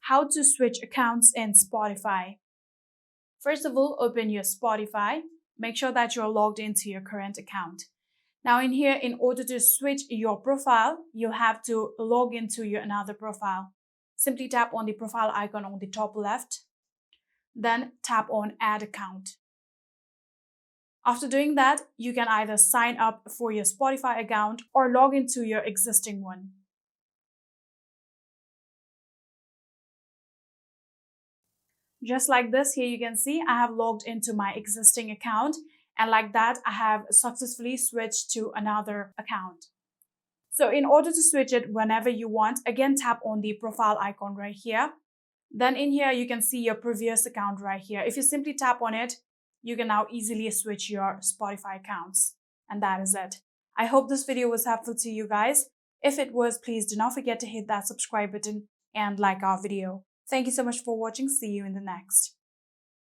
how to switch accounts in Spotify. First of all, open your Spotify. Make sure that you're logged into your current account. Now in here, in order to switch your profile, you'll have to log into your another profile. Simply tap on the profile icon on the top left, then tap on Add Account. After doing that, you can either sign up for your Spotify account or log into your existing one. Just like this, here you can see I have logged into my existing account, and like that, I have successfully switched to another account. So in order to switch it whenever you want, again, tap on the profile icon right here. Then in here, you can see your previous account right here. If you simply tap on it, you can now easily switch your Spotify accounts. And that is it. I hope this video was helpful to you guys. If it was, please do not forget to hit that subscribe button and like our video. Thank you so much for watching. See you in the next.